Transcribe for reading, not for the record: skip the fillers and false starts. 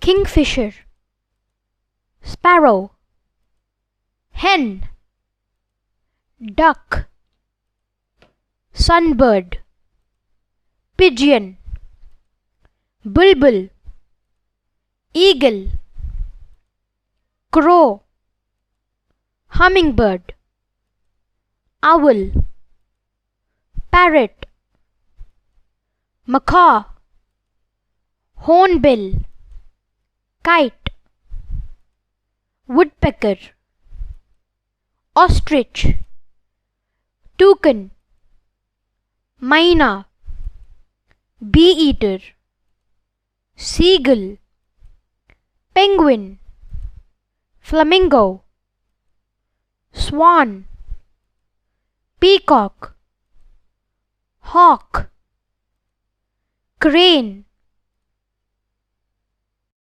kingfisher, sparrow, hen, duck, sunbird, pigeon, bulbul, eagle, crow, hummingbird, owl, parrot, macaw, hornbill, kite, woodpecker, ostrich, toucan, myna, bee-eater, seagull, penguin, flamingo, swan, peacock, hawk, crane,